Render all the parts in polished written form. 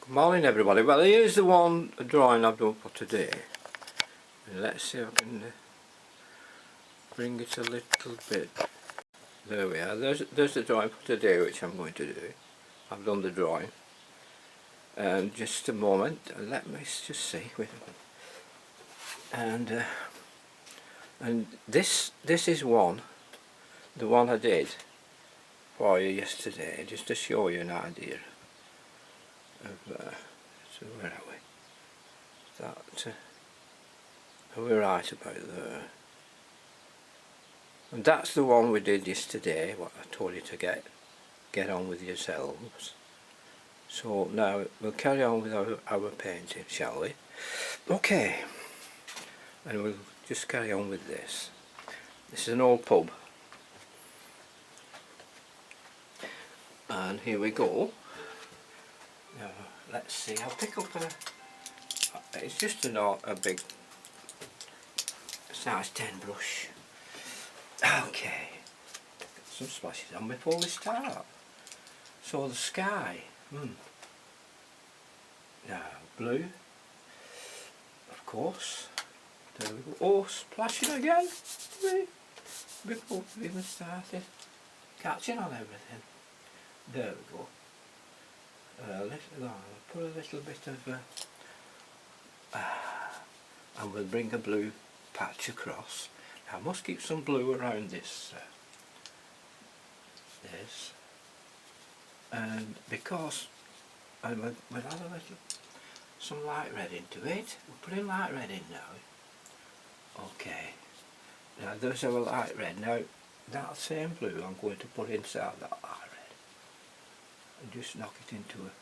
Good morning everybody. Well, here's the one drawing I've done for today. And let's see if I can bring it a little bit. There we are. There's the drawing for today, which I'm going to do. I've done the drawing. And just a moment, let me just see. Wait a minute. And this is one, the one I did for you yesterday, just to show you an idea of. So where are we? That we're right about there. And that's the one we did yesterday, what I told you to get on with yourselves. So now we'll carry on with our painting, shall we? Okay. And we'll just carry on with this. This is an old pub. And here we go. Now let's see, I'll pick up it's just a big size 10 brush. Okay, some splashes on before we start. So the sky, now blue, of course. There we go. Oh, splashing again before we even started. Catching on everything. There we go. I'll put a little bit of and we'll bring a blue patch across. Now I must keep some blue around this and because we'll add a little some light red into it. We're putting light red in now. Okay, now there's our light red. Now that same blue I'm going to put inside that light red and just knock it into a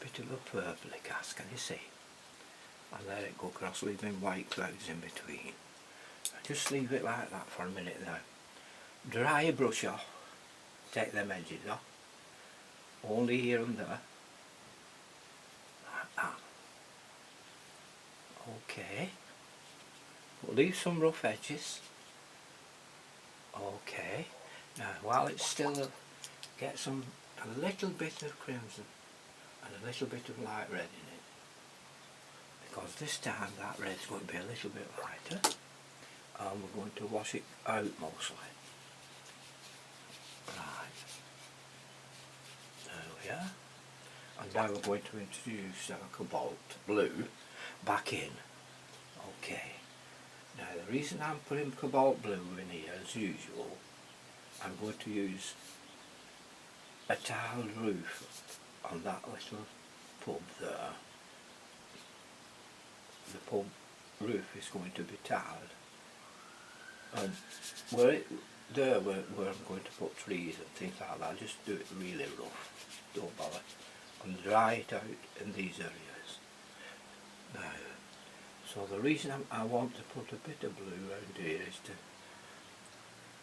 bit of a purpley cast, can you see? And let it go across, leaving white clouds in between. Just leave it like that for a minute now. Dry your brush off, take them edges off, only here and there, like that. Okay, we'll leave some rough edges. Okay, now while it's still, get a little bit of crimson and a little bit of light red in it, because this time that red's going to be a little bit lighter and we're going to wash it out mostly. Right, there we are. And now we're going to introduce our cobalt blue back in. Okay, now the reason I'm putting cobalt blue in here as usual, I'm going to use a tiled roof on that little pub there. The pub roof is going to be tiled, and where I'm going to put trees and things like that, just do it really rough, don't bother, and dry it out in these areas. Now, so the reason I want to put a bit of blue around here is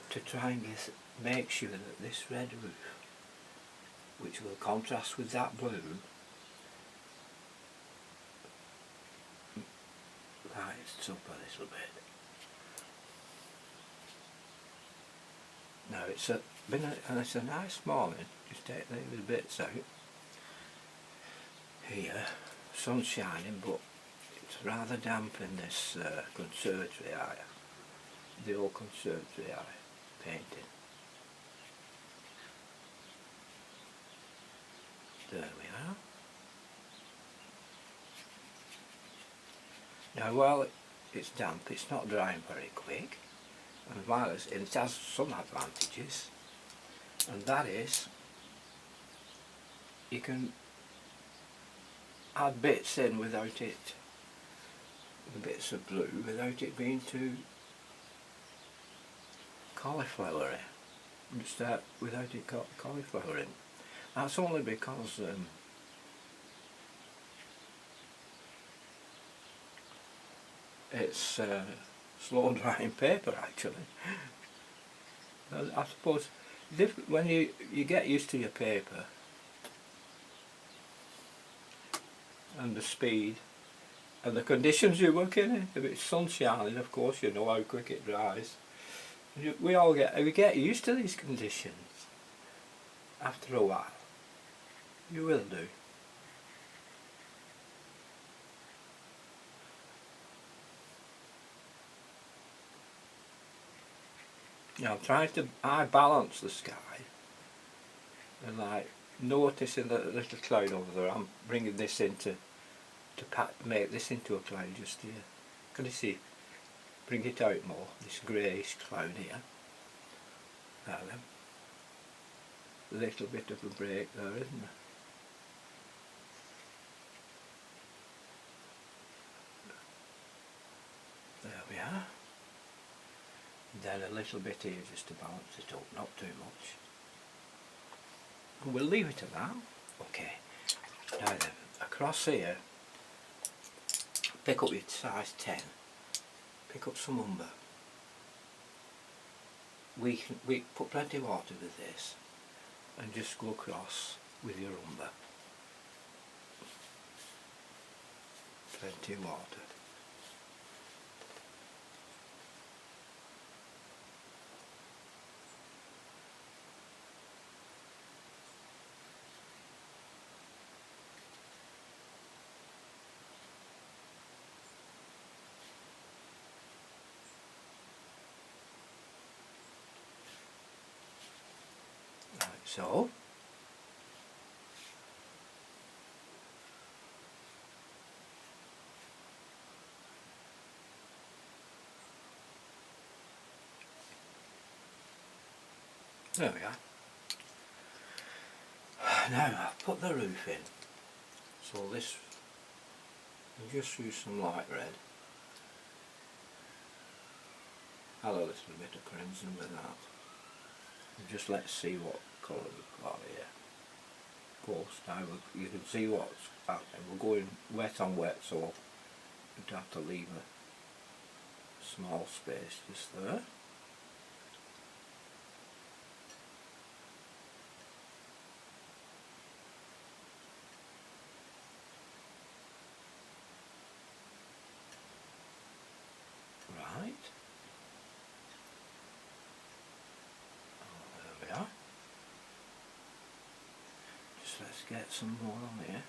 to try and make sure that this red roof, which will contrast with that blue, lights up a little bit. Now it's a nice morning. Just take these bits out. Here, sun's shining, but it's rather damp in this conservatory area, the old conservatory area painting. There we are. Now while it's damp, it's not drying very quick, and while it has some advantages, and that is you can add bits in without it, the bits of blue, without it being too cauliflowery, just without it cauliflowering. That's only because it's slow drying paper actually. I suppose when you get used to your paper and the speed and the conditions you work in, if it's sun shining, of course you know how quick it dries. We get used to these conditions. after a while. You will do. Now I'm trying to balance the sky and like noticing that little cloud over there. I'm bringing this into make this into a cloud just here. Can you see? Bring it out more. This greyish cloud here. Now then, a little bit of a break there, isn't there? There we are. And then a little bit here just to balance it up, not too much. And we'll leave it at that. Okay. Now then, across here, pick up your size 10. Pick up some umber. We put plenty of water with this and just go across with your umber. Plenty of water. Like so. There we are. Now I've put the roof in. So this, I'll just use some light red. Add a little bit of crimson with that. And just let's see what colour we've got here. Of course, now you can see what's happening. We're going wet on wet, so we'd have to leave a small space just there. Right. Oh, there we are. Just let's get some more on here.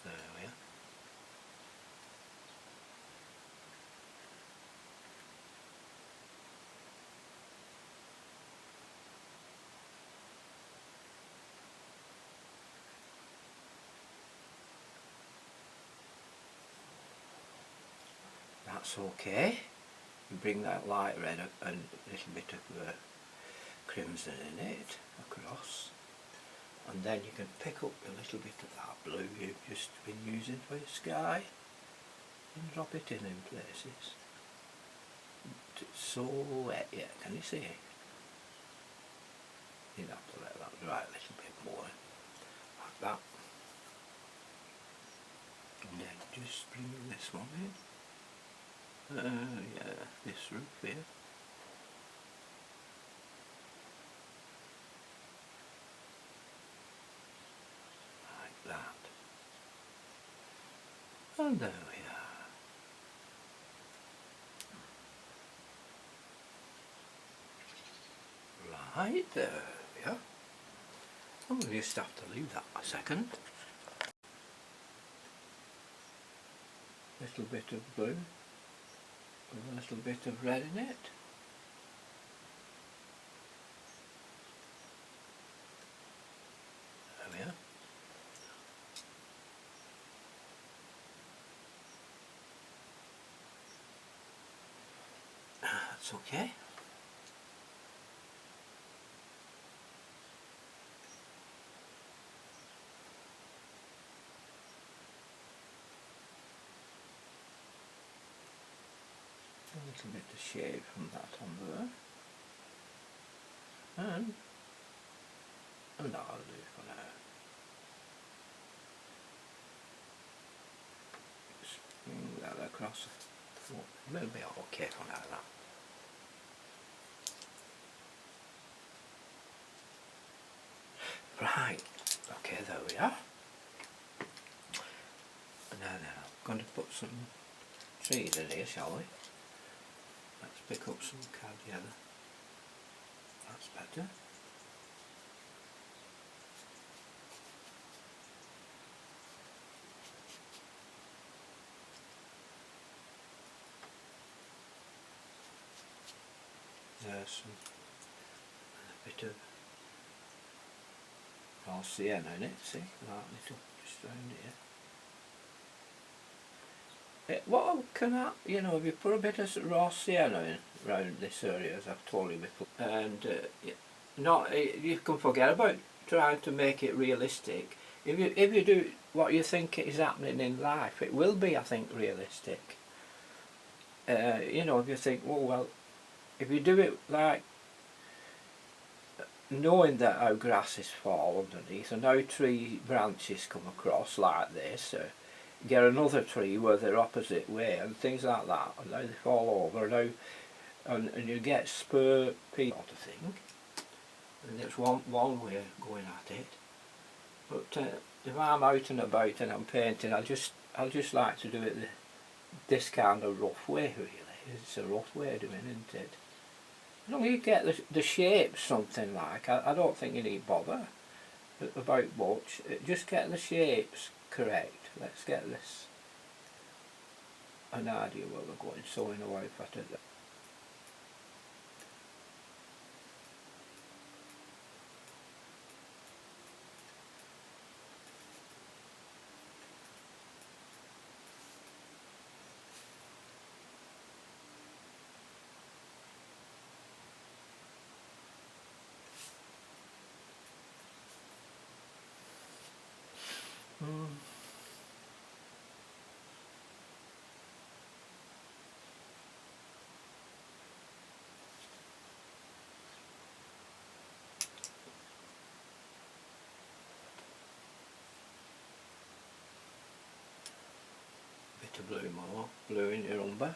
There we are. That's okay. You bring that light red and a little bit of crimson in it across, and then you can pick up a little bit of that blue you've just been using for your sky and drop it in places. It's so wet yet, can you see? You'd have to let that dry a little bit more, like that. And then just bring this one in. Yeah, this roof here. Like that. And there we are. Right, there we are. And we'll just have to leave that a second. Little bit of blue. With a little bit of red in it. There we are. That's okay. A little bit of shade from that on there, and that'll do for now. Just bring that across. We'll be okay for now. Right, okay, there we are. Now then, I'm going to put some trees in here, shall we? Let's pick up some cad yellow. That's better. There's some, a bit of raw sienna in it, see, that little, just round here. What can I, you know, if you put a bit of raw sienna in round this area, as I've told you before, and you can forget about trying to make it realistic. If you do what you think is happening in life, it will be, I think, realistic. You know, if you think, oh well, if you do it like knowing that how grasses fall underneath and how tree branches come across like this, get another tree where they're opposite way and things like that, and how they fall over, and how, and you get spur sort of thing, and it's one way of going at it. But if I'm out and about and I'm painting, I'll just like to do it this kind of rough way, really. It's a rough way of doing it, isn't it? As long as you get the shape something like, I don't think you need bother about much. Just get the shapes correct. Let's get this an idea where we're going, so in a way better. Bit of blue more, blue in your umber.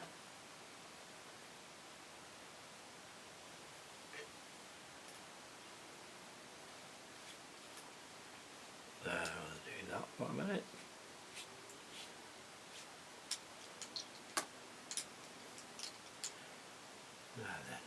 There, I'll do that for a minute. Now then.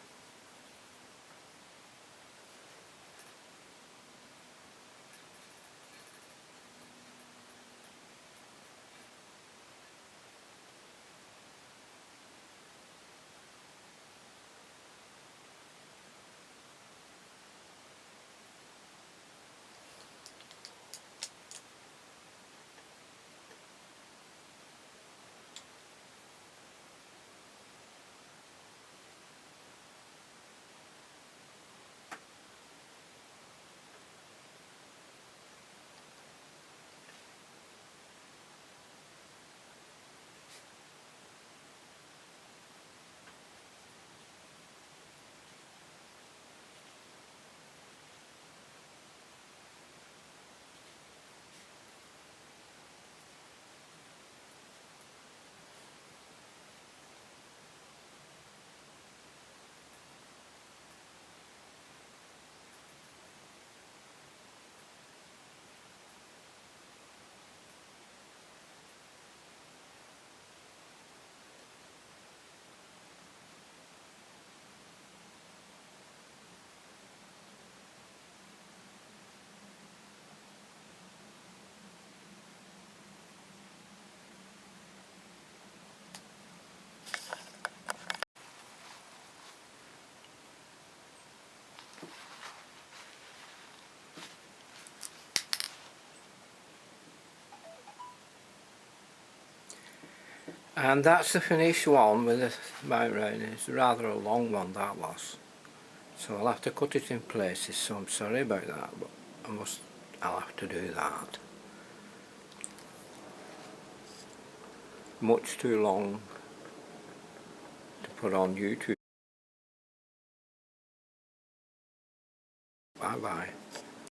And that's the finished one with the mount round. It's rather a long one, that was. So I'll have to cut it in places, so I'm sorry about that, but I'll have to do that. Much too long to put on YouTube.